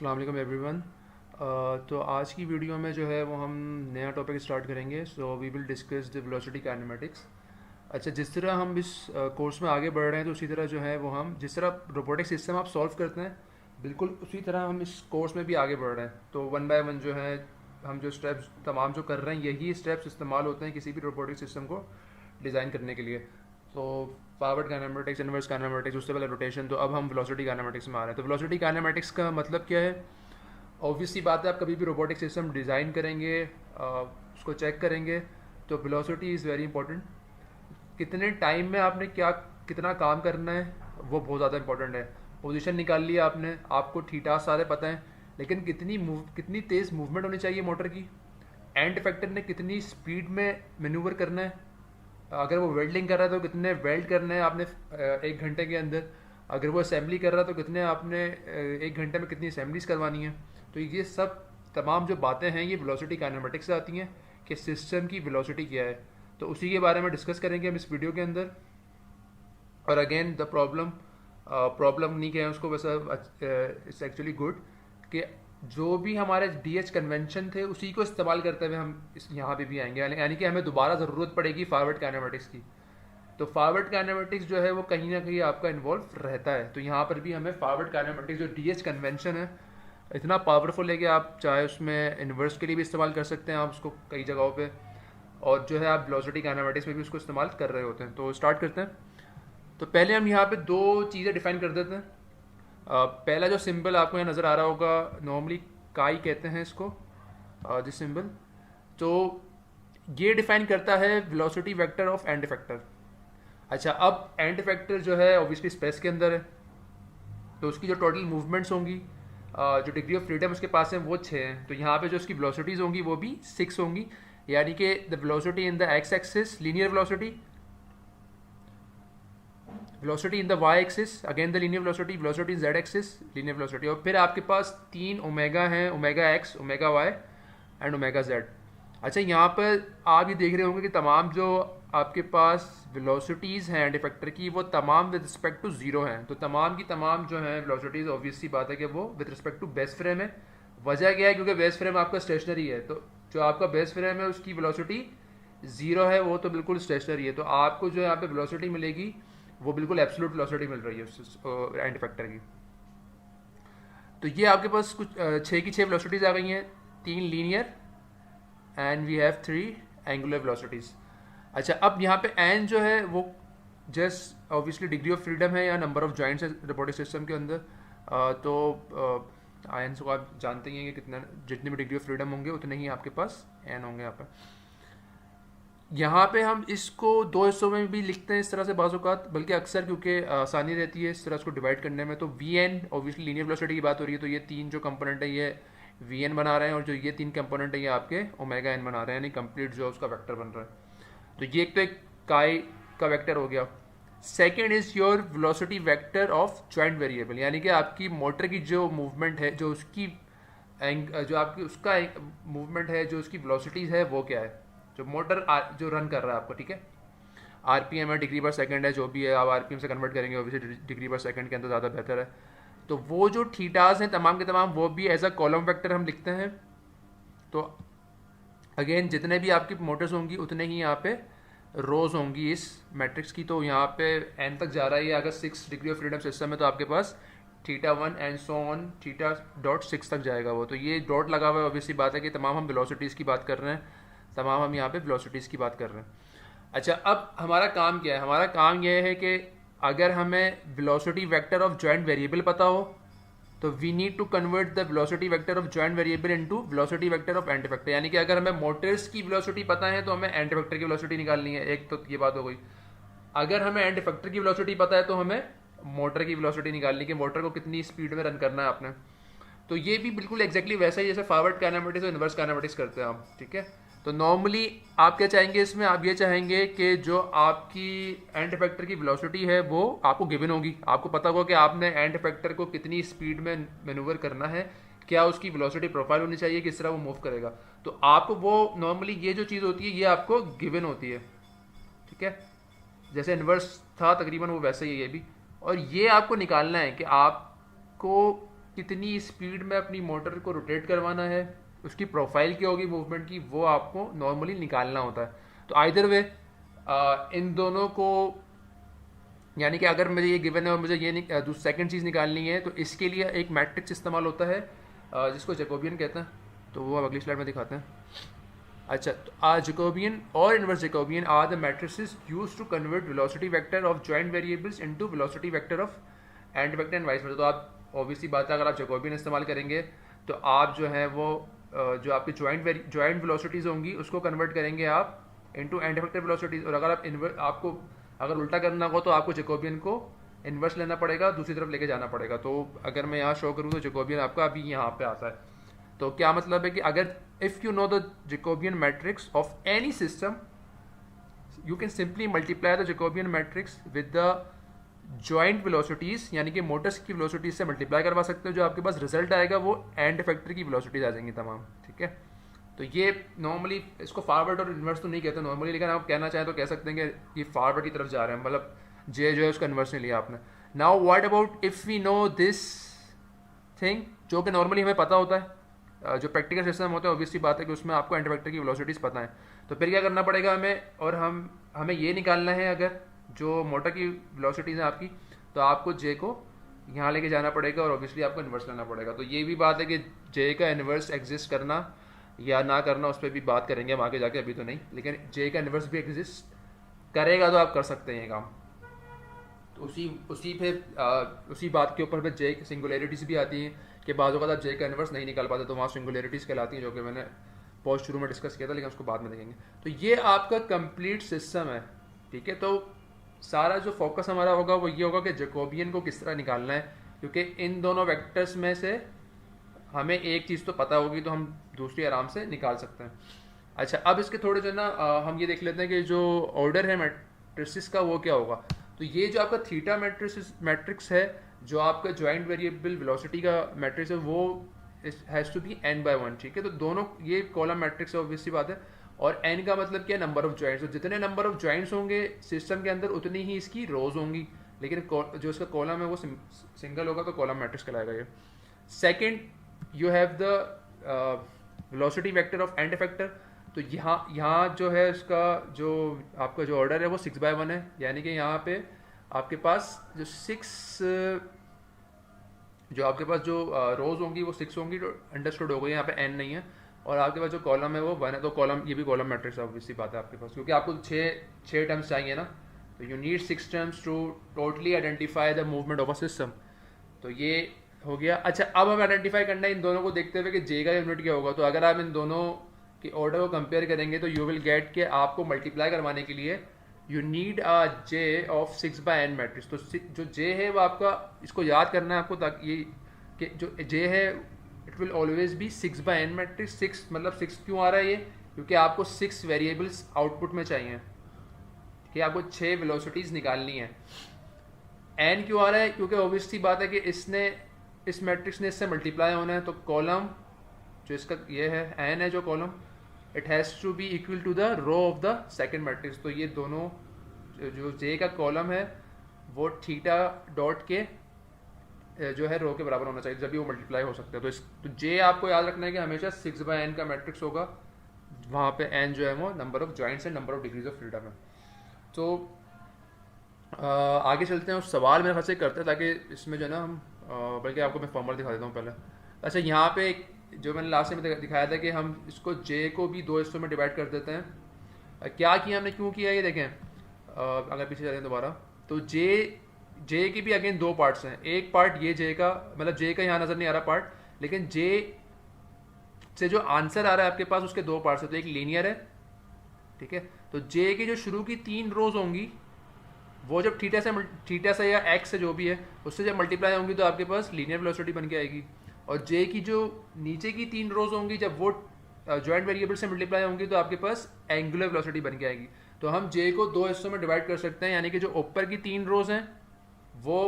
अस्सलाम वालेकुम एवरीवन। तो आज की वीडियो में जो है वो हम नया टॉपिक स्टार्ट करेंगे। So we will discuss the velocity kinematics. अच्छा, जिस तरह हम इस कोर्स में आगे बढ़ रहे हैं तो उसी तरह जो है वो हम जिस तरह रोबोटिक सिस्टम आप सॉल्व करते हैं, बिल्कुल उसी तरह हम इस कोर्स में भी आगे बढ़ रहे हैं। तो वन बाय वन जो है हम जो स्टेप्स तमाम जो कर रहे हैं, यही स्टेप्स इस्तेमाल होते हैं किसी भी रोबोटिक सिस्टम को डिज़ाइन करने के लिए। तो फॉरवर्ड काइनेमेटिक्स, इनवर्स काइनेमेटिक्स, उससे पहले रोटेशन, तो अब हम वेलोसिटी काइनेमेटिक्स में आ रहे हैं। तो वेलोसिटी काइनेमेटिक्स का मतलब क्या है? ऑब्वियसली बात है, आप कभी भी रोबोटिक सिस्टम डिज़ाइन करेंगे, उसको चेक करेंगे, तो वेलोसिटी इज़ वेरी इंपॉर्टेंट। कितने टाइम में आपने क्या कितना काम करना है वो बहुत ज़्यादा इंपॉर्टेंट है। पोजीशन निकाल लिया आपने, आपको थीटा सारे पता है, लेकिन कितनी तेज़ मूवमेंट होनी चाहिए मोटर की, एंड इफेक्टर ने कितनी स्पीड में मैन्यूवर करना है, अगर वो वेल्डिंग कर रहा है तो कितने वेल्ड करने हैं आपने 1 घंटे के अंदर, अगर वो असेंबली कर रहा है तो कितने आपने 1 घंटे में कितनी असेंबलीज करवानी है। तो ये सब तमाम जो बातें हैं ये वेलोसिटी काइनेमेटिक्स से आती हैं कि सिस्टम की वेलोसिटी क्या है। तो उसी के बारे में डिस्कस करेंगे हम इस वीडियो के अंदर। और अगेन द प्रॉब्लम नहीं कहें उसको, वैसा इट्स एक्चुअली गुड कि जो भी हमारे डीएच कन्वेंशन थे उसी को इस्तेमाल करते हुए हम इस यहाँ पे भी आएंगे, यानी कि हमें दोबारा ज़रूरत पड़ेगी फॉरवर्ड काइनेमेटिक्स की। तो फॉरवर्ड काइनेमेटिक्स जो है वो कहीं ना कहीं आपका इन्वॉल्व रहता है। तो यहाँ पर भी हमें फॉरवर्ड काइनेमेटिक्स जो डीएच कन्वेंशन है इतना पावरफुल है कि आप चाहे उसमें इन्वर्स के लिए भी इस्तेमाल कर सकते हैं आप उसको कई जगहों पे, और जो है आप वेलोसिटी काइनेमेटिक्स में भी उसको इस्तेमाल कर रहे होते हैं। तो स्टार्ट करते हैं। तो पहले हम यहाँ पे दो चीज़ें डिफाइन कर देते हैं। पहला जो सिंबल आपको यहाँ नज़र आ रहा होगा, नॉर्मली काई कहते हैं इसको, दिस सिंबल। तो ये डिफाइन करता है velocity vector of end effector. अच्छा, अब एंड इफेक्टर जो है ऑब्वियसली स्पेस के अंदर है, तो उसकी जो टोटल मूवमेंट्स होंगी, जो डिग्री ऑफ फ्रीडम उसके पास है वो 6 हैं। तो यहाँ पे जो उसकी वेलोसिटीज़ होंगी वो भी 6 होंगी, यानी कि the velocity in the X axis linear velocity, velocity in the Y axis again the linear velocity, velocity in Z axis linear velocity, और फिर आपके पास 3 ओमेगा हैं, omega X, omega Y and omega Z. अच्छा, यहाँ पर आप ये देख रहे होंगे कि तमाम जो आपके पास वेलोसिटीज़ हैं एंड इफेक्टर की वो तमाम विद रिस्पेक्ट टू जीरो हैं। तो तमाम की तमाम जो हैं वेलोसिटीज़, ऑब्वियसली बात है कि वो with respect to base frame है। वजह क्या है? क्योंकि बेस फ्रेम आपका स्टेशनरी है, तो जो आपका बेस फ्रेम है उसकी वेलोसिटी जीरो है, वो तो बिल्कुल स्टेशनरी है। तो आपको जो यहाँ पे वेलोसिटी मिलेगी वो बिल्कुल एब्सोल्यूट वेलोसिटी मिल रही है उस एंड इफेक्टर की। तो ये आपके पास कुछ 6 की 6 वेलोसिटीज़ आ गई हैं, 3 linear and we have 3 angular velocities. अच्छा, अब यहाँ पे एन जो है वो just obviously degree of freedom है या नंबर ऑफ जॉइंट्स है रोबोटिक सिस्टम के अंदर। तो एन को आप जानते ही हैं कि कितना, जितनी भी डिग्री ऑफ फ्रीडम होंगे उतने ही आपके पास एन होंगे यहाँ पे हम इसको दो हिस्सों में भी लिखते हैं इस तरह से बाज़ औक़ात, बल्कि अक्सर क्योंकि आसानी रहती है इस तरह इसको डिवाइड करने में। तो we N obviously linear velocity की बात हो रही है, तो ये 3 जो कंपोनेंट है ये वी एन बना रहे हैं, और जो ये 3 कंपोनेंट है ये आपके ओमेगा एन बना रहे हैं, यानी कंप्लीट जो उसका वेक्टर बन रहा है। तो ये एक तो एक काई का वेक्टर हो गया। Second is your velocity vector of joint variable, यानी कि आपकी मोटर की जो मूवमेंट है, जो उसकी जो आपकी उसका मूवमेंट है, जो उसकी वेलोसिटीज़ है वो क्या है, जो मोटर जो रन कर रहा है आपको, ठीक है। आरपीएम है, डिग्री पर सेकंड है, जो भी है आप आरपीएम से कन्वर्ट करेंगे, ऑब्वियसली डिग्री पर सेकंड के अंदर ज़्यादा बेहतर है। तो वो जो थीटाज हैं तमाम के तमाम वो भी एज अ कॉलम वेक्टर हम लिखते हैं। तो अगेन जितने भी आपकी मोटर्स होंगी उतने ही यहाँ पे रोज होंगी इस मैट्रिक्स की। तो यहाँ पे एन तक जा रहा है, अगर 6 डिग्री ऑफ फ्रीडम सिस्टम है तो आपके पास theta 1 and so on theta dot 6 तक जाएगा वो। तो ये डॉट लगा हुआ है, ऑब्वियसली बात है कि तमाम हम वेलोसिटीज़ की बात कर रहे हैं, तमाम हम यहाँ पे वेलोसिटीज़ की बात कर रहे हैं। अच्छा, अब हमारा काम क्या है? हमारा काम यह है कि अगर हमें velocity vector of joint variable पता हो तो we need to convert the velocity vector of joint variable into velocity vector of end effector. यानी कि अगर हमें मोटर्स की वेलोसिटी पता है तो हमें एंड इफेक्टर की वेलोसिटी निकालनी है, एक तो ये बात हो गई। अगर हमें एंड इफेक्टर की वेलोसिटी पता है तो हमें मोटर की वेलोसिटी निकालनी है, मोटर को कितनी स्पीड में रन करना है आपने। तो ये भी बिल्कुल एग्जैक्टली वैसा ही जैसे फॉरवर्ड काइनेमेटिक्स और इनवर्स काइनेमेटिक्स करते हैं हम, ठीक है। तो नॉर्मली आप क्या चाहेंगे इसमें? आप ये चाहेंगे कि जो आपकी एंड इफेक्टर की वेलोसिटी है वो आपको गिवन होगी, आपको पता होगा कि आपने एंड इफेक्टर को कितनी स्पीड में मैनूवर करना है, क्या उसकी वेलोसिटी प्रोफाइल होनी चाहिए, किस तरह वो मूव करेगा। तो आपको वो नॉर्मली ये जो चीज़ होती है ये आपको गिवन होती है, ठीक है। जैसे इन्वर्स था तकरीबन वो वैसे ही है ये भी। और ये आपको निकालना है कि आपको कितनी स्पीड में अपनी मोटर को रोटेट करवाना है, उसकी प्रोफाइल क्या होगी मूवमेंट की, वो आपको नॉर्मली निकालना होता है। तो आइदर वे इन दोनों को, यानी कि अगर मुझे ये गिवन है और मुझे ये सेकंड चीज़ निकालनी है, तो इसके लिए एक मैट्रिक्स इस्तेमाल होता है जिसको जैकोबियन कहते हैं। तो वो अब अगली स्लाइड में दिखाते हैं। अच्छा, तो जैकोबियन और inverse Jacobian are the matrices used to convert velocity vector of joint variables into velocity vector of end vector and vice versa. तो आप ऑब्वियसली बात है, अगर आप जैकोबियन इस्तेमाल करेंगे तो आप जो है वो जो आपकी जॉइंट वेलोसिटीज़ होंगी उसको कन्वर्ट करेंगे आप इनटू एंड वेक्टर वेलोसिटीज़। और अगर आप आपको अगर उल्टा करना हो तो आपको जैकोबियन को इन्वर्स लेना पड़ेगा, दूसरी तरफ लेके जाना पड़ेगा। तो अगर मैं यहाँ शो करूँ तो जैकोबियन आपका अभी यहाँ पे आता है। तो क्या मतलब है कि अगर if you know the Jacobian matrix of any system, you can simply multiply the Jacobian matrix with the joint velocities, यानी कि मोटर्स की वेलोसिटीज़ से मल्टीप्लाई करवा सकते हो। जो आपके पास रिजल्ट आएगा वो एंड फैक्टर की वेलोसिटीज़ आ जाएंगी तमाम, ठीक है। तो ये नॉर्मली इसको फॉरवर्ड और इन्वर्स तो नहीं कहते नॉर्मली, लेकिन आप कहना चाहें तो कह सकते हैं कि ये फॉरवर्ड की तरफ जा रहे हैं, मतलब जे जो है उसका इन्वर्स नहीं लिया आपने। Now what about if we know this thing, जो कि नॉर्मली हमें पता होता है, जो प्रैक्टिकल सिस्टम होता है ऑब्वियसली बात है कि उसमें आपको एंड वेक्टर की वेलोसिटीज़ पता है। तो फिर क्या करना पड़ेगा हमें, और हमें ये निकालना है अगर जो मोटर की वेलोसिटीज़ हैं आपकी, तो आपको जे को यहाँ लेके जाना पड़ेगा और ऑब्वियसली आपको इन्वर्स लेना पड़ेगा। तो ये भी बात है कि जे का इन्वर्स एग्जिस्ट करना या ना करना उस पर भी बात करेंगे हम आगे जाके, अभी तो नहीं, लेकिन जे का इन्वर्स भी एग्जिस्ट करेगा तो आप कर सकते हैं ये काम। तो उसी बात के ऊपर फिर जे की सिंगुलरिटीज़ भी आती हैं कि बाज़ वक़्त आप जे का इन्वर्स नहीं निकाल पाते, तो वहाँ सिंगुलरिटीज़ कहलाती हैं, जो कि मैंने बहुत शुरू में डिस्कस किया था, लेकिन उसको बाद में देखेंगे। तो ये आपका कंप्लीट सिस्टम है, ठीक है। तो सारा जो फोकस हमारा होगा वो ये होगा कि जैकोबियन को किस तरह निकालना है, क्योंकि इन दोनों वेक्टर्स में से हमें एक चीज़ तो पता होगी तो हम दूसरी आराम से निकाल सकते हैं। अच्छा, अब इसके थोड़े जो ना हम ये देख लेते हैं कि जो ऑर्डर है मैट्रिसेस का वो क्या होगा। तो ये जो आपका थीटा मैट्रिक्स है, जो आपका जॉइंट वेरिएबल वेलोसिटी का मैट्रिक्स है, वो हैज़ टू बी n/1, ठीक है। तो दोनों ये कॉलम मैट्रिक्स है ऑब्वियसली बात है, और n का मतलब क्या है, नंबर ऑफ जॉइंट्स। तो जितने नंबर ऑफ जॉइंट्स होंगे सिस्टम के अंदर उतनी ही इसकी रोज होंगी, लेकिन जो इसका कॉलम है वो सिंगल होगा, तो कॉलम मैट्रिक्स कहलाएगा ये। Second, you have the velocity vector of end effector. तो यहाँ जो है इसका जो आपका जो ऑर्डर है वो 6/1 है, यानी कि यहाँ पे आपके पास जो 6 जो आपके पास जो रोज होंगी वो 6 होंगी, तो अंडरस्टूड हो गई, यहाँ पे n नहीं है। और आपके पास जो कॉलम है वो 1 है, तो कॉलम ये भी कॉलम मैट्रिक्स है ऑब्वियसली बात है आपके पास, क्योंकि आपको छः टर्म्स चाहिए ना, तो you need 6 terms to totally identify the movement of a system. तो ये हो गया। अच्छा, अब हमें आइडेंटिफाई करना है इन दोनों को देखते हुए कि जे का यूनिट क्या होगा। तो अगर आप इन दोनों के ऑर्डर को कंपेयर करेंगे तो यू विल गेट के आपको मल्टीप्लाई करवाने के लिए you need a J of 6/n matrix. तो जो जे है वो आपका, इसको याद करना है आपको, ताकि ये कि जो जे है it will always be 6/n matrix. 6 मतलब 6 क्यों आ रहा है ये, क्योंकि आपको 6 वेरिएबल्स आउटपुट में चाहिए कि आपको 6 वेलोसिटीज़ निकालनी है। n क्यों आ रहा है, क्योंकि ऑब्वियसली बात है कि इस मैट्रिक्स ने इससे मल्टीप्लाई होना है, तो कॉलम जो इसका ये है n है जो column, it has to be equal to the row of the second matrix. तो ये दोनों जो जे का कॉलम है वो थीटा डॉट के जो है रो के बराबर होना चाहिए, जब भी वो मल्टीप्लाई हो सकते हैं। तो जे आपको याद रखना है कि हमेशा 6/n का मैट्रिक्स होगा, वहाँ पे n जो है वो नंबर ऑफ जॉइंट्स है, number of degrees of freedom है। तो आगे चलते हैं, उस सवाल मेरे ख्याल से करते हैं, ताकि इसमें जो है ना हम बल्कि आपको मैं फॉर्मूला दिखा देता हूँ पहले। अच्छा, यहाँ पे जो मैंने लास्ट में दिखाया था कि हम इसको जे को भी 2 हिस्सों में डिवाइड कर देते हैं। क्या किया हमने, क्यों किया ये देखें, अगर पीछे चलें दोबारा, तो जे की भी अगेन 2 पार्ट्स हैं। एक पार्ट ये जे का, मतलब जे का यहाँ नज़र नहीं आ रहा पार्ट, लेकिन जे से जो आंसर आ रहा है आपके पास उसके 2 पार्ट्स हैं। तो एक लीनियर है, ठीक है। तो जे की जो शुरू की 3 रोज होंगी वो जब थीटा से या एक्स से जो भी है उससे जब मल्टीप्लाई होंगी तो आपके पास लीनियर वेलोसिटी बन के आएगी। और जे की जो नीचे की 3 रोज होंगी जब वो जॉइंट वेरिएबल से मल्टीप्लाई होंगी तो आपके पास एंगुलर वेलोसिटी बन के आएगी। तो हम जे को 2 हिस्सों में डिवाइड कर सकते हैं, यानी कि जो ऊपर की 3 रोज हैं वो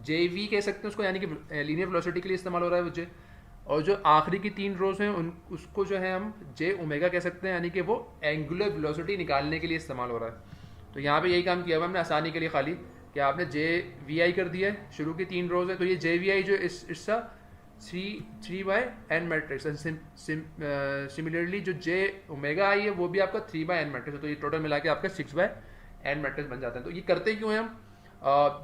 जे वी कह सकते हैं उसको, यानी कि लीनियर वेलोसिटी के लिए इस्तेमाल हो रहा है वो जे, और जो आखिरी की 3 रोज हैं उसको जो है हम जे ओमेगा कह सकते हैं, यानी कि वो एंगुलर वेलोसिटी निकालने के लिए इस्तेमाल हो रहा है। तो यहाँ पे यही काम किया हुआ हमने आसानी के लिए, खाली कि आपने जे वी आई कर दिया है, शुरू की 3 रोज है, तो ये जे वी आई जो it's three by N matrix and similarly जो जे ओमेगा आई है वो भी आपका 3/n मैट्रिक्स है, तो ये टोटल मिला के आपका 6/n मैट्रिक्स बन जाता है। तो ये करते क्यों हैं हम?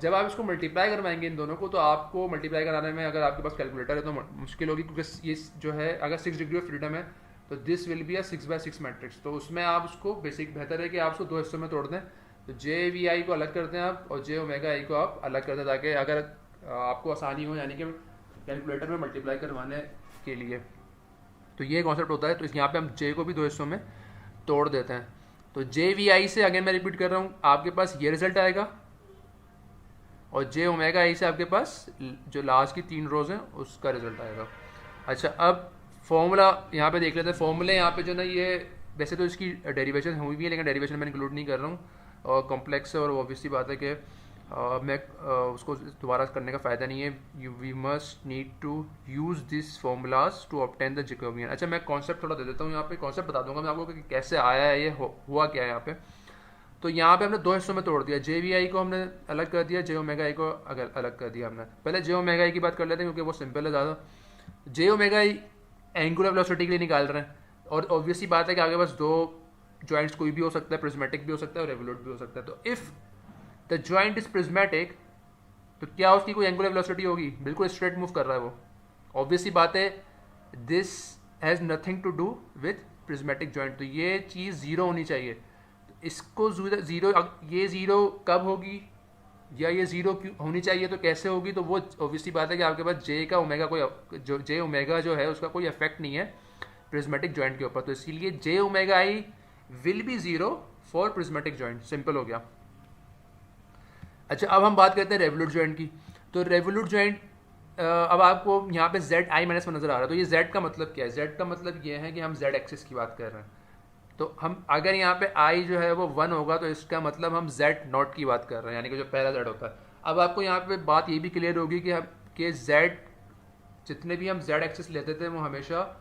जब आप इसको मल्टीप्लाई करवाएंगे इन दोनों को, तो आपको मल्टीप्लाई कराने में अगर आपके पास कैलकुलेटर है तो मुश्किल होगी, क्योंकि ये जो है अगर 6 डिग्री ऑफ फ्रीडम है तो this will be a 6/6 matrix. तो उसमें आप उसको बेहतर है कि आप उसको 2 हिस्सों में तोड़ दें। तो जे वी आई को अलग करते हैं आप, और जे ओमेगा आई को आप अलग करते हैं, ताकि अगर आपको आसानी हो, यानी कि कैलकुलेटर में मल्टीप्लाई करवाने के लिए। तो ये कॉन्सेप्ट होता है। तो यहाँ पे हम जे को भी 2 हिस्सों में तोड़ देते हैं। तो जे वी आई से अगेन मैं रिपीट कर रहा हूँ, आपके पास ये रिजल्ट आएगा, और जे ओमेगा आई से आपके पास जो लास्ट की 3 रोज हैं उसका रिजल्ट आएगा। अच्छा, अब फॉर्मूला यहाँ पे देख लेते हैं। फॉर्मूले यहाँ पे जो ना, ये वैसे तो इसकी डेरिवेशन हुई भी है, लेकिन डेरिवेशन मैं इंक्लूड नहीं कर रहा हूँ, और कॉम्प्लेक्स है, और ऑब्वियसली बात है कि मैं उसको दोबारा करने का फ़ायदा नहीं है। We must need to use this formulas to obtain the Jacobian. अच्छा, मैं कॉन्सेप्ट थोड़ा दे देता हूँ यहाँ पे, कॉन्सेप्ट बता दूंगा मैं आपको कि कैसे आया है, ये हुआ क्या है यहाँ पे। तो यहाँ पे हमने 2 हिस्सों में तोड़ दिया। जे वी आई को हमने अलग कर दिया, जे ओमेगा आई को अगर अलग कर दिया हमने। पहले जे ओमेगा आई की बात कर लेते हैं, क्योंकि वो सिंपल है ज़्यादा। जे ओमेगा आई एंगुलर वेलोसिटी के लिए निकाल रहे हैं, और ऑब्वियसली बात है कि आगे बस 2 जॉइंट्स कोई भी हो सकता है, प्रिज्मेटिक भी हो सकता है और रेवोल्यूट भी हो सकता है। तो if the joint is prismatic, तो क्या उसकी कोई एंगुलर वेलोसिटी होगी? बिल्कुल स्ट्रेट मूव कर रहा है वो। ऑब्वियसली बात है, this has nothing to do with prismatic joint, तो ये चीज़ ज़ीरो होनी चाहिए। इसको ज़ीरो, ये ज़ीरो कब होगी, या ये ज़ीरो क्यों होनी चाहिए, तो कैसे होगी? तो वो ऑब्वियसली बात है कि आपके पास जे का ओमेगा जो जे ओमेगा जो है उसका कोई इफेक्ट नहीं है प्रिज्मेटिक जॉइंट के ऊपर, तो इसीलिए J omega i will be zero for prismatic joint. Simple हो गया। अच्छा, अब हम बात करते हैं रेवोल्यूट जॉइंट की। तो रेवोल्यूट जॉइंट, अब आपको यहाँ पे जेड आई माइनस में नज़र आ रहा है। तो ये जेड का मतलब क्या है? जेड का मतलब ये है कि हम जेड एक्सिस की बात कर रहे हैं। तो हम अगर यहाँ पे आई जो है वो 1 होगा, तो इसका मतलब हम जेड नॉट की बात कर रहे हैं, यानी कि जो पहला जेड होता है। अब आपको यहाँ पे बात ये भी क्लियर होगी कि जेड, जितने भी हम जेड एक्सिस लेते थे वो हमेशा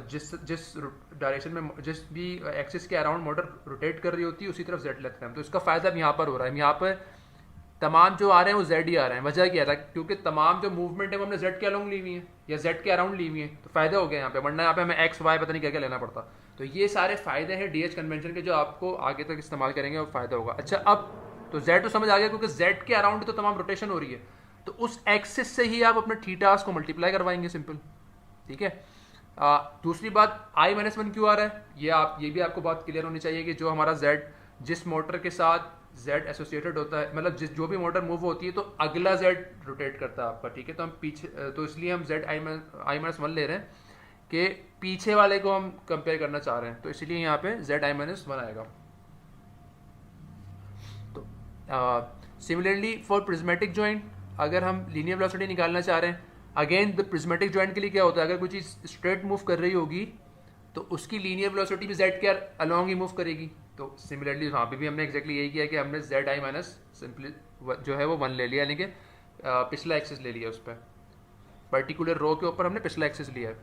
जिस जिस डायरेक्शन में, जिस भी एक्सिस के अराउंड मोटर रोटेट कर रही होती है उसी तरफ जेड लेते हैं। तो इसका फ़ायदा अब यहाँ पर हो रहा है। यहाँ पर तमाम जो आ रहे हैं वो जेड ही आ रहे हैं। वजह क्या था? क्योंकि तमाम जो मूवमेंट है वो हमने जेड के अलाउंड ली हुई है, या जेड के अराउंड ली हुई है, तो फ़ायदा हो गया यहाँ पे। वरना यहाँ पे हमें एक्स वाई पता नहीं क्या क्या लेना पड़ता। तो ये सारे फ़ायदे हैं डीएच कन्वेंशन के, जो आपको आगे तक इस्तेमाल करेंगे और फ़ायदा होगा। अच्छा, अब तो जेड तो समझ आ गया, क्योंकि जेड के अराउंड तो तमाम रोटेशन हो रही है, तो उस एक्सिस से ही आप अपने थीटास को मल्टीप्लाई करवाएंगे, सिंपल। ठीक है। दूसरी बात, आई माइनस 1 क्यों आ रहा है, ये भी आपको बात क्लियर होनी चाहिए कि जो हमारा जेड, जिस मोटर के साथ जेड एसोसिएटेड होता है, मतलब जो भी मोटर मूव होती है तो अगला जेड रोटेट करता है आपका। ठीक है। तो हम पीछे, तो इसलिए हम जेड आई माइनस 1 ले रहे हैं कि पीछे वाले को हम कंपेयर करना चाह रहे हैं, तो इसलिए यहाँ पे जेड आई माइनस 1 आएगा। तो सिमिलरली फॉर प्रिज्मेटिक जॉइंट, अगर हम लीनियर वेलोसिटी निकालना चाह रहे हैं, अगेन द प्रिज्मेटिक जॉइंट के लिए क्या होता है, अगर कोई चीज़ स्ट्रेट मूव कर रही होगी तो उसकी लीनियर वेलोसिटी भी जेड के अलोंग ही मूव करेगी। तो सिमिलरली वहाँ पे भी हमने एग्जैक्टली यही किया कि हमने जेड आई माइनस सिंपली जो है वो 1 ले लिया, यानी कि पिछला एक्सिस ले लिया, उस पर पर्टिकुलर रो के ऊपर हमने पिछला एक्सिस लिया है।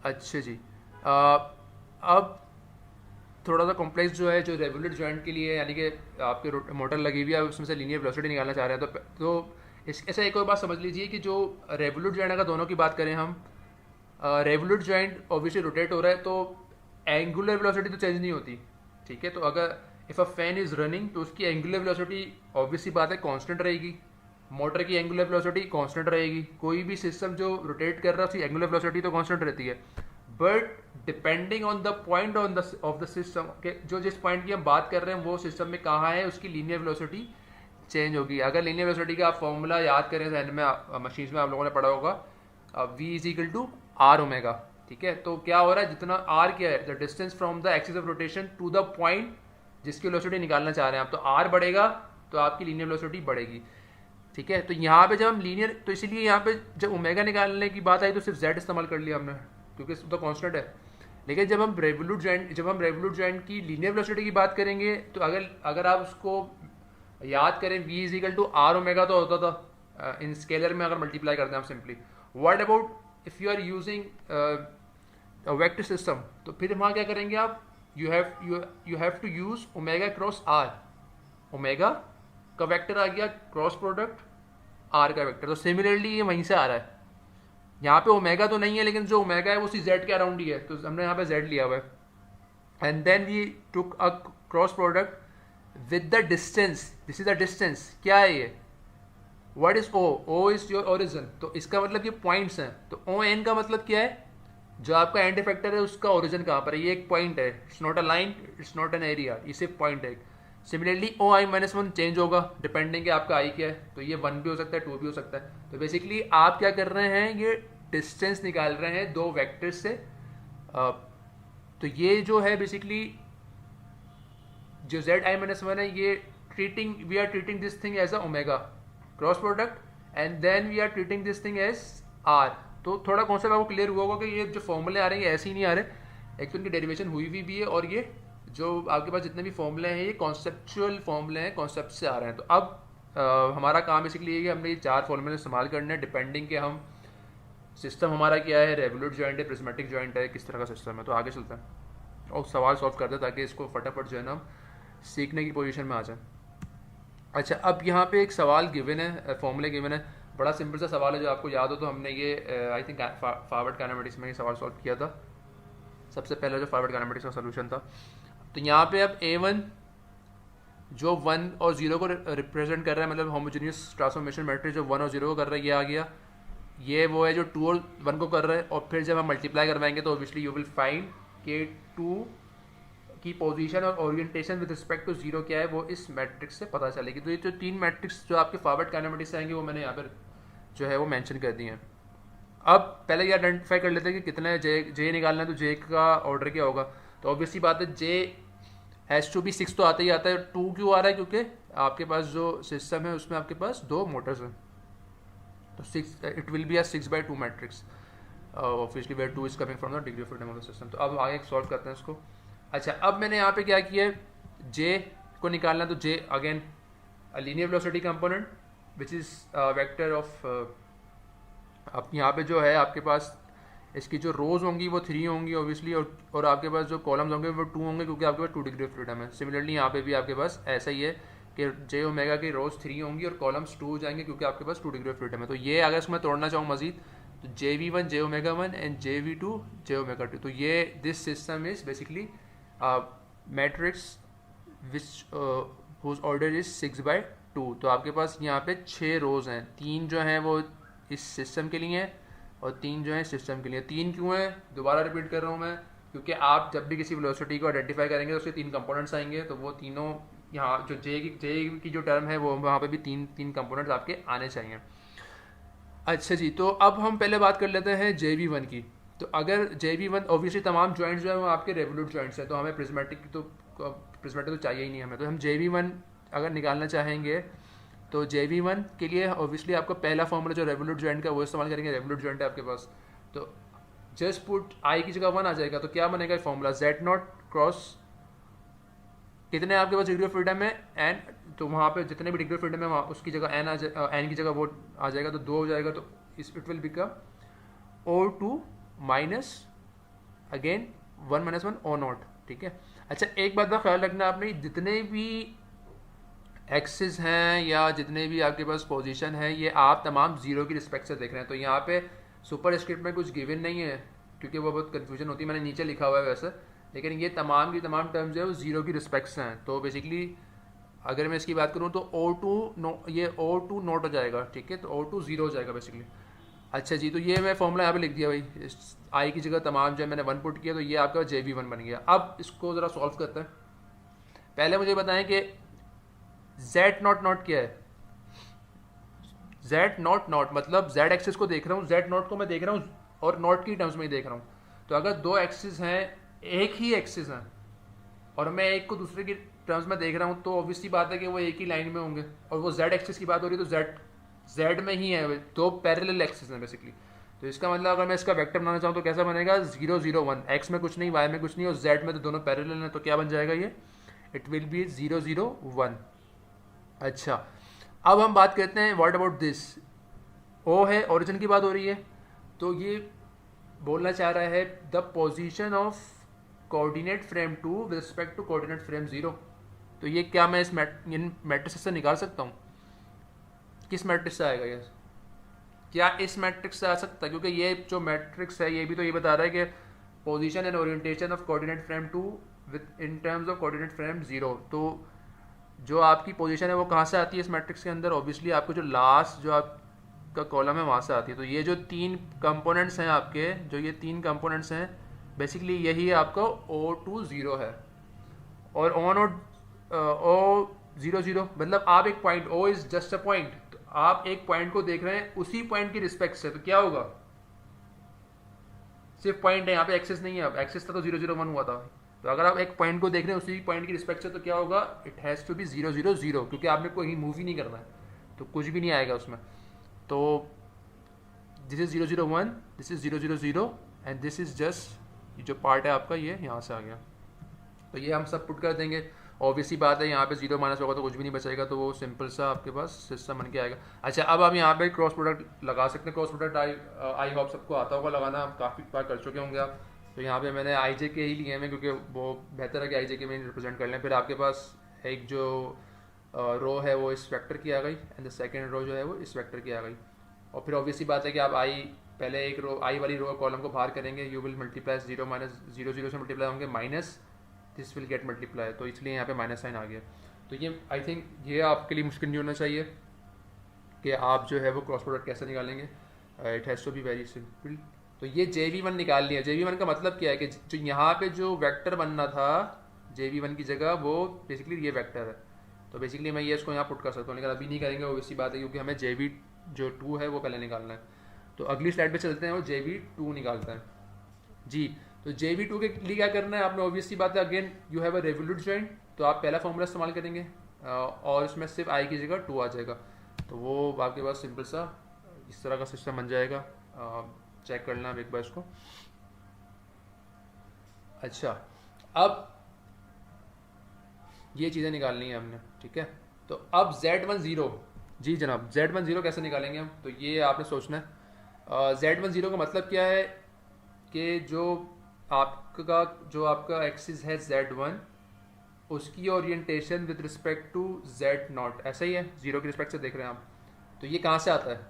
अच्छा जी, अब थोड़ा सा कॉम्प्लेक्स जो है, जो रेवोल्यूट जॉइंट के लिए, यानी कि आपके मोटर लगी हुई है, उसमें से लीनियर वेलोसिटी निकालना चाह रहे हैं, तो ऐसा एक और बात समझ लीजिए कि जो रेवोल्यूट जॉइंट, अगर दोनों की बात करें हम, रेवोल्यूट जॉइंट ऑब्वियसली रोटेट हो रहा है, तो एंगुलर वेलोसिटी तो चेंज नहीं होती। ठीक है। तो अगर if a fan is running, तो उसकी एंगुलर वेलोसिटी ऑब्वियसली बात है कांस्टेंट रहेगी, मोटर की एंगुलर वेलोसिटी कांस्टेंट रहेगी। कोई भी सिस्टम जो रोटेट कर रहा है उसकी एंगुलर वेलोसिटी तो कांस्टेंट रहती है, but depending on the point of the system के, जो जिस पॉइंट की हम बात कर रहे हैं वो सिस्टम में कहाँ है, उसकी लीनियर वेलोसिटी चेंज होगी। अगर लीनियर वेलोसिटी का आप फॉर्मूला याद करें, एंड में मशीन में आप लोगों ने पढ़ा होगा, v is equal to R omega. ठीक है। तो क्या हो रहा है, जितना r क्या है, the distance from the axis of rotation to the point जिसकी वेलोसिटी निकालना चाह रहे हैं आप, तो r बढ़ेगा तो आपकी लीनियर वेलोसिटी बढ़ेगी। ठीक है। तो यहाँ पे जब हम लीनियर, तो इसीलिए यहाँ पे जब ओमेगा निकालने की बात आई तो सिर्फ z इस्तेमाल कर लिया हमने, क्योंकि तो कांस्टेंट है। लेकिन जब हम रेवोल्यूट जॉइंट की लीनियर वेलोसिटी की बात करेंगे, तो अगर आप उसको याद करें, v is equal to R omega तो होता था इन स्केलर में, अगर मल्टीप्लाई करते हैं हम simply. What about if you are using vector system, तो फिर वहाँ क्या करेंगे आप, you have to use omega cross R. Omega का वेक्टर आ गया क्रॉस प्रोडक्ट आर का वेक्टर। तो सिमिलरली ये वहीं से आ रहा है, यहाँ पे ओमेगा तो नहीं है लेकिन जो ओमेगा है वो सी जेड के अराउंड ही है, तो हमने यहाँ पे जेड लिया हुआ है। And then we took a cross product with the distance, this is the distance, क्या है ये, what is O, O is your origin, तो इसका मतलब ये पॉइंट्स हैं। तो ओ एन का मतलब क्या है, जो आपका एंड इफेक्टर है उसका ओरिजिन कहाँ पर है, ये एक पॉइंट है, it's not a line, it's not an area, ये सिर्फ पॉइंट है। सिमिलरली ओ आई माइनस वन चेंज होगा डिपेंडिंग कि आपका आई क्या है, तो ये 1 भी हो सकता है 2 भी हो सकता है। तो बेसिकली आप क्या कर रहे हैं, ये डिस्टेंस निकाल रहे हैं दो वेक्टर्स से। तो ये जो है बेसिकली जो जेड आई माइनस वन है, ये we are treating this thing as a omega cross product, and then we are treating this thing as R. तो थोड़ा कॉन्सेप्ट आपको क्लियर हुआ होगा कि ये जो फॉर्मूले आ रहे हैं ये ऐसे ही नहीं आ रहे, एक तो इनकी डेरिवेशन हुई हुई भी है, और ये जो आपके पास जितने भी फॉर्मूले हैं ये कॉन्सेप्चुअल फॉर्मूले हैं, कॉन्सेप्ट से आ रहे हैं। तो अब हमारा काम बेसिकली ये है कि हमने ये 4 फॉर्मूले इस्तेमाल करने हैं डिपेंडिंग कि हम सिस्टम हमारा क्या है, रेवोल्यूट जॉइंट है, प्रिज्मेटिक जॉइंट है, किस तरह का सिस्टम है। तो आगे चलते हैं और सवाल सॉल्व करते हैं ताकि इसको फटाफट जो है ना हम सीखने की पोजीशन में आ जाए। अच्छा, अब यहाँ पे एक सवाल गिवन है, फॉर्मूले गिवन है, बड़ा सिंपल सा सवाल है, जो आपको याद हो तो हमने ये आई थिंक फॉरवर्ड काइनेमेटिक्स में ये सवाल सॉल्व किया था, सबसे पहले जो फॉरवर्ड काइनेमेटिक्स का सोल्यूशन था। तो यहाँ पे अब A1 जो 1 और 0 को रिप्रेजेंट कर रहा है, मतलब होमोजेनियस ट्रांसफॉर्मेशन मैट्रिक्स जो 1 और 0 को कर रहा है, ये आ गया। ये वो है जो 2 और 1 को कर रहा है, और फिर जब हम मल्टीप्लाई करवाएंगे तो ऑब्वियसली यू विल फाइंड कि 2 की पोजीशन और ओरिएंटेशन विद रिस्पेक्ट टू 0 क्या है, वो इस मैट्रिक्स से पता चलेगी। तो ये जो 3 मैट्रिक्स जो आपके फॉरवर्ड काइनेमेटिक्स से आएंगे वो मैंने यहाँ पर जो है वो मेंशन कर दिए हैं। अब पहले ये आइडेंटिफाई कर लेते हैं कि कितना जे निकालना है, तो जे का ऑर्डर क्या होगा। तो ऑब्वियसली बात है, जे हैज़ टू बी 6 तो आता ही आता है। 2 क्यों आ रहा है, क्योंकि आपके पास जो सिस्टम है उसमें आपके पास 2 मोटर्स हैं, तो 6 it will be a 6/2 matrix obviously where 2 is coming from the degree of freedom of the system. तो अब आगे सॉल्व करते हैं इसको। अच्छा, अब मैंने यहाँ पे क्या किया है, जे को निकालना, तो J again linear velocity component which is vector of, अब यहाँ पे जो है आपके पास इसकी जो रोज होंगी वो 3 होंगी ऑब्वियसली, और आपके पास जो कॉलम्स होंगे वो 2 होंगे, क्योंकि आपके पास 2 डिग्री ऑफ फ्रीडम है। सिमिलरली यहाँ पे भी आपके पास ऐसा ही है कि जे ओमेगा की रोज 3 होंगी और कॉलम्स 2 हो जाएंगे, क्योंकि आपके पास 2 डिग्री ऑफ फ्रीडम है। तो ये अगर इसमें तोड़ना चाहूँ मजीद, तो JV1 J omega 1 and JV2 J omega 2। तो ये this system is basically matrix which whose order is 6/2। तो आपके पास यहाँ पे 6 रोज हैं, 3 जो हैं वो इस सिस्टम के लिए हैं और 3 जो है सिस्टम के लिए। 3 क्यों है, दोबारा रिपीट कर रहा हूँ मैं, क्योंकि आप जब भी किसी वेलोसिटी को आइडेंटिफाई करेंगे तो उसके 3 कंपोनेंट्स आएंगे, तो वो तीनों यहाँ जो जे की जो टर्म है वो वहाँ पे भी 3 कंपोनेंट्स आपके आने चाहिए। अच्छा जी, तो अब हम पहले बात कर लेते हैं JV1 की। तो अगर JV1 ऑब्वियसली तमाम जॉइंट्स जो है वो आपके रेवोल्यूट जॉइंट्स हैं, तो हमें प्रिज्मेटिक तो चाहिए ही नहीं हमें। तो हम JV1 अगर निकालना चाहेंगे तो JV1 के लिए ऑब्वियसली आपका पहला फॉर्मूला जो रेवोल्यूट जॉइंट का वो इस्तेमाल करेंगे। रेवोल्यूट जॉइंट है आपके पास, तो जस्ट पुट आई की जगह 1 आ जाएगा, तो क्या बनेगा फॉर्मूला, Z0 क्रॉस कितने आपके पास डिग्री ऑफ फ्रीडम है, एन, तो वहाँ पे जितने भी डिग्री ऑफ फ्रीडम है वहाँ उसकी जगह एन की जगह वो आ जाएगा, तो 2 हो जाएगा। तो it will become O2 minus again 1 - 1 O0, ठीक है। अच्छा, एक बात का ख्याल रखना आपने, जितने भी एक्सिस हैं या जितने भी आपके पास पोजीशन है, ये आप तमाम 0 की रिस्पेक्ट से देख रहे हैं। तो यहाँ पे सुपर स्क्रिप्ट में कुछ गिवन नहीं है, क्योंकि वो बहुत कन्फ्यूजन होती है, मैंने नीचे लिखा हुआ है वैसे, लेकिन ये तमाम की तमाम टर्म्स जो है वो 0 की रिस्पेक्ट से हैं। तो बेसिकली अगर मैं इसकी बात करूँ तो ये O2 नोट हो जाएगा, ठीक है, तो O2 0 हो जाएगा बेसिकली। अच्छा जी, तो ये मैं फॉर्मूला यहाँ पे लिख दिया भाई, आई की जगह तमाम जो है मैंने 1 पुट किया, तो ये आपका JV1 बन गया। अब इसको ज़रा सॉल्व करते हैं। पहले मुझे बताएं कि Z0 क्या है। Z0 मतलब Z एक्सिस को देख रहा हूँ, Z0 को मैं देख रहा हूँ और नॉट की टर्म्स में ही देख रहा हूँ। तो अगर 2 एक्सिस हैं, एक ही एक्सिस हैं, और मैं एक को दूसरे की टर्म्स में देख रहा हूँ, तो ऑब्वियसली बात है कि वो एक ही लाइन में होंगे, और वो Z एक्सिस की बात हो रही है तो Z में ही है, 2 पैरेलल एक्सिस हैं बेसिकली। तो इसका मतलब अगर मैं इसका वेक्टर बनाना चाहूँ तो कैसा बनेगा, 0 0 1, एक्स में कुछ नहीं, वाई में कुछ नहीं, और Z में तो दोनों पैरेलल हैं, तो क्या बन जाएगा ये, इट विल बी 0 0 1। अच्छा, अब हम बात करते हैं व्हाट अबाउट दिस, ओ है, ओरिजिन की बात हो रही है, तो ये बोलना चाह रहा है the position of coordinate frame 2 with respect to coordinate frame 0। तो ये क्या मैं इन मैट्रिसेस से निकाल सकता हूँ। किस मैट्रिक्स से आएगा ये? क्या इस मैट्रिक्स से आ सकता है? क्योंकि ये जो मैट्रिक्स है ये भी तो ये बता रहा है कि position and orientation of coordinate frame 2 with in terms of coordinate frame 0। तो जो आपकी पोजीशन है वो कहाँ से आती है इस मैट्रिक्स के अंदर? ऑब्वियसली आपको जो लास्ट जो आपका कॉलम है वहाँ से आती है। तो ये जो तीन कंपोनेंट्स हैं आपके, जो ये तीन कंपोनेंट्स हैं, बेसिकली यही आपका O20 है। और ऑन और O00 मतलब आप एक point, O is just a point, तो आप एक पॉइंट को देख रहे हैं उसी पॉइंट की रिस्पेक्ट से, तो क्या होगा? सिर्फ पॉइंट है, यहाँ पे एक्सेस नहीं है। अब एक्सेस था तो 001 हुआ था। तो अगर आप एक पॉइंट को देख रहे हैं उसी पॉइंट की रिस्पेक्ट से, तो क्या होगा? इट हैज़ टू बी 000, क्योंकि आपने कोई मूव ही नहीं करना है, तो कुछ भी नहीं आएगा उसमें। तो this is 001, this is 000 and this is just जो पार्ट है आपका, ये यहाँ से आ गया। तो ये हम सब पुट कर देंगे। ऑब्वियसली बात है, यहाँ पे 0 माइनस होगा तो कुछ भी नहीं बचेगा, तो वो सिंपल सा आपके पास सिस्टम बन के आएगा। अच्छा, अब आप यहाँ पे क्रॉस प्रोडक्ट लगा सकते हैं। क्रॉस प्रोडक्ट आई होप सबको आता होगा लगाना, काफ़ी बार कर चुके होंगे आप। तो यहाँ पे मैंने आई जे के ही लिए हैं क्योंकि वो बेहतर है कि आई जे के में रिप्रेजेंट कर लें। फिर आपके पास एक जो रो है वो इस वेक्टर की आ गई एंड द सेकेंड रो जो है वो इस वेक्टर की आ गई। और फिर ऑब्वियसली बात है कि आप आई पहले एक रो, आई वाली रो कॉलम को बाहर करेंगे, यू विल मल्टीप्लाई 0 माइनस 0 से मल्टीप्लाई होंगे, minus this will get multiply, तो इसलिए यहाँ पे माइनस साइन आ गया। तो ये आई थिंक ये आपके लिए मुश्किल नहीं होना चाहिए कि आप जो है वो क्रॉस प्रोडक्ट कैसे निकालेंगे। It has to be very simple. तो ये JV1 निकाल लिया। JV1 का मतलब क्या है कि जो यहाँ पे जो वेक्टर बनना था JV1 की जगह, वो बेसिकली ये वेक्टर है। तो बेसिकली मैं ये इसको यहाँ पुट कर सकता हूँ, लेकिन अभी नहीं करेंगे, वो इसी बात है क्योंकि हमें JV2 है वो पहले निकालना है। तो अगली स्लाइड पे चलते हैं और JV2 निकालते हैं जी। तो JV2 के लिए क्या करना है आपने? ऑब्वियसली बात है, again you have a revolute joint, तो आप पहला फॉर्मूला इस्तेमाल करेंगे और इसमें सिर्फ आई की जगह 2 आ जाएगा। तो वो आपके पास सिंपल सा इस तरह का सिस्टम बन जाएगा। चेक करना आप एक बार इसको। अच्छा, अब ये चीज़ें निकालनी है हमने, ठीक है। तो अब Z10, जी जनाब, Z10 कैसे निकालेंगे हम? तो ये आपने सोचना है। Z10 का मतलब क्या है कि जो आपका एक्सिस है Z1, उसकी orientation with respect to Z0 ऐसा ही है, 0 की रिस्पेक्ट से देख रहे हैं आप। तो ये कहाँ से आता है?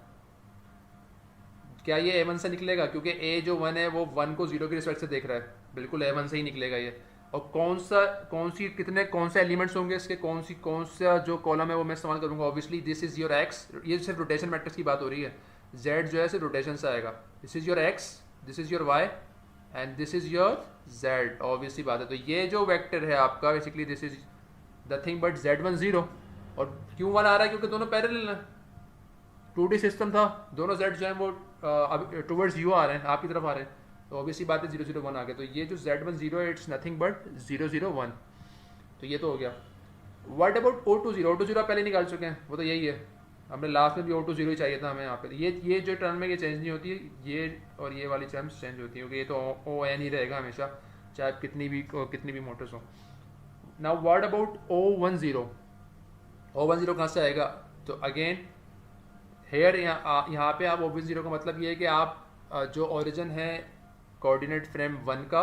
क्या ये A1 से निकलेगा? क्योंकि A जो 1 है वो 1 को 0 की रिस्पेक्ट से देख रहा है, बिल्कुल A1 से ही निकलेगा ये। और कौन से एलिमेंट्स होंगे इसके, कौन सा जो कॉलम है वो मैं इस्तेमाल करूंगा? Obviously this is your x, ये सिर्फ रोटेशन मैट्रिक्स की बात हो रही है। Z जो है सिर्फ रोटेशन से आएगा। This is your X, this is your Y and this is your Z, obviously बात है। तो ये जो वेक्टर है आपका, basically this is nothing but Z10। और क्यों 1 आ रहा है? क्योंकि दोनों पैरेलल हैं, 2D सिस्टम था, दोनों Z जो है वो अब टुवर्ड्स यू आ रहे हैं, आपकी तरफ आ रहे हैं, तो ऑब्वियसली बात है 001 आ गया। तो ये जो Z10 है इट्स नथिंग बट 001। तो ये तो हो गया। What about O20? O20 आप पहले निकाल चुके हैं, वो तो यही है, हमने लास्ट में भी O20 ही चाहिए था हमें यहाँ पे। ये जो टर्म है ये चेंज नहीं होती है, ये और ये वाली टर्म्स चेंज होती है क्योंकि ये तो ON ही रहेगा हमेशा, चाहे आप कितनी भी मोटर्स हो। Now what about O10? O10 कहाँ से आएगा? तो अगेन हेयर यहाँ पे आप O10 का मतलब ये है कि आप जो ओरिजिन है कोऑर्डिनेट फ्रेम 1 का,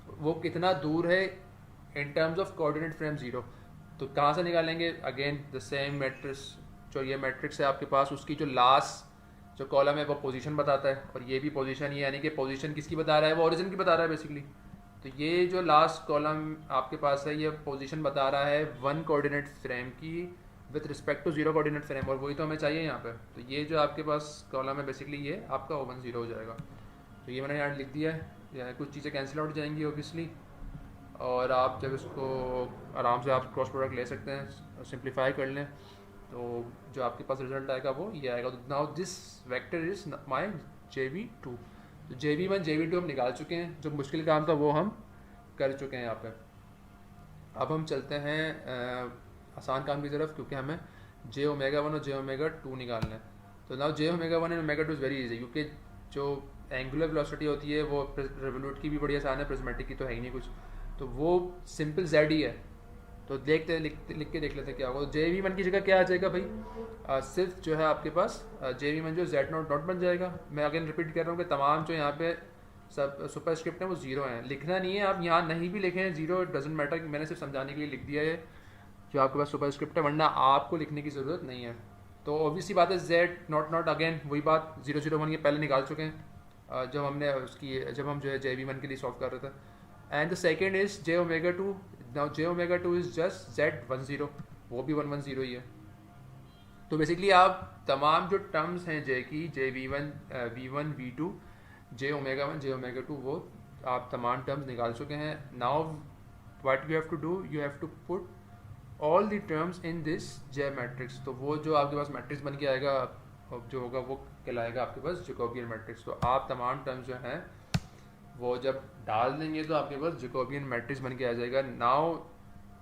वो कितना दूर है in terms of coordinate frame 0। तो कहाँ से निकालेंगे? अगेन द सेम मैट्रिक्स, जो ये मैट्रिक्स है आपके पास, उसकी जो लास्ट जो कॉलम है वो पोजीशन बताता है, और ये भी पोजीशन ही, यानी कि पोजीशन किसकी बता रहा है? वो ओरिजिन की बता रहा है बेसिकली। तो ये जो लास्ट कॉलम आपके पास है ये पोजीशन बता रहा है 1 कोऑर्डिनेट फ्रेम की with respect to 0 coordinate frame, और वही तो हमें चाहिए यहाँ पे। तो ये जो आपके पास कॉलम है बेसिकली ये आपका O10 हो जाएगा। तो ये मैंने यहाँ लिख दिया है, या कुछ चीज़ें कैंसिल आउट जाएंगी ऑब्वियसली, और आप जब इसको आराम से आप क्रॉस प्रोडक्ट ले सकते हैं, सिंप्लीफाई कर लें, तो जो आपके पास रिजल्ट आएगा वो ये आएगा। तो now this vector is my JV2। तो JV1 JV2 हम निकाल चुके हैं, जो मुश्किल काम था वो हम कर चुके हैं यहाँ पे। अब हम चलते हैं आसान काम की तरफ, क्योंकि हमें J⍵1 और J⍵2 निकालना है। तो now J⍵1 and ω2 is very easy, क्योंकि जो एंगुलर वेलोसिटी होती है वो रेवोल्यूट की भी बड़ी आसान है, प्रिज्मेटिक की तो है ही नहीं कुछ, तो वो सिंपल Z ही है। तो देखते लिख के देख लेते क्या होगा। तो JV1 की जगह क्या आ जाएगा भाई? सिर्फ जो है आपके पास JV1 जो Z0 बन जाएगा। मैं अगेन रिपीट कर रहा हूँ कि तमाम जो यहाँ पे सब सुपरस्क्रिप्ट हैं वो 0 हैं, लिखना नहीं है, आप यहाँ नहीं भी लिखें 0 डजेंट मैटर, मैंने सिर्फ समझाने के लिए लिख दिया है जो आपके पास सुपरस्क्रिप्ट है, वरना आपको लिखने की ज़रूरत नहीं है। तो ऑब्वियसली बात है जेड नॉट नॉट अगेन वही बात 001 के पहले निकाल चुके हैं जब हम जो है JV1 के लिए सॉल्व कर रहे थे। And the second is J omega 2। Now J omega 2 is just Z10, वो भी 110 ही है। तो बेसिकली आप तमाम जो टर्म्स हैं जे की JV1 V1 V2 J-ओमेगा 1 J-ओमेगा 2 वो आप तमाम टर्म्स निकाल चुके हैं। Now what you have to do, you have to put all the terms in this J matrix. तो वो जो आपके पास मैट्रिक्स बन के आएगा जो होगा वो कहलाएगा आपके पास जैकोबियन मैट्रिक्स। तो आप तमाम टर्म्स जो हैं वो जब डाल देंगे तो आपके पास जैकोबियन मैट्रिक्स बन के आ जाएगा। नाउ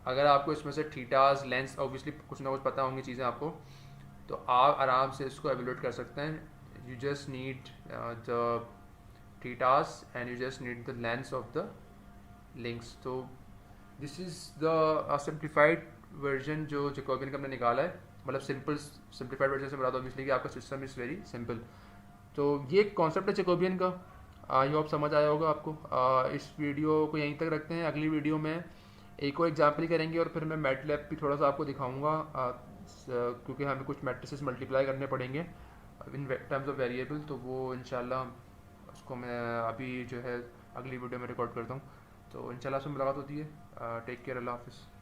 अगर आपको इसमें से थीटास लेंस ऑब्वियसली कुछ ना कुछ पता होंगी चीज़ें आपको, तो आप आराम से इसको एवेलुएट कर सकते हैं। You just need the thetas and you just need the lengths of the links. तो this is the simplified version जो जैकोबियन का हमने निकाला है। मतलब सिंप्लीफाइड वर्जन से बता ऑब्वियसली कि आपका सिस्टम इज़ वेरी सिंपल। तो ये कॉन्सेप्ट है जैकोबियन का। आई होप समझ आया होगा आपको। इस वीडियो को यहीं तक रखते हैं। अगली वीडियो में एक और एग्जाम्पल करेंगे और फिर मैं मैटलैब भी थोड़ा सा आपको दिखाऊंगा, क्योंकि हमें कुछ मैट्रिसेस मल्टीप्लाई करने पड़ेंगे इन टर्म्स ऑफ वेरिएबल। तो वो इंशाल्लाह उसको मैं अभी जो है अगली वीडियो में रिकॉर्ड करता हूँ। तो इंशाल्लाह से मुलाकात होती है। टेक केयर, अल्लाह हाफिज़।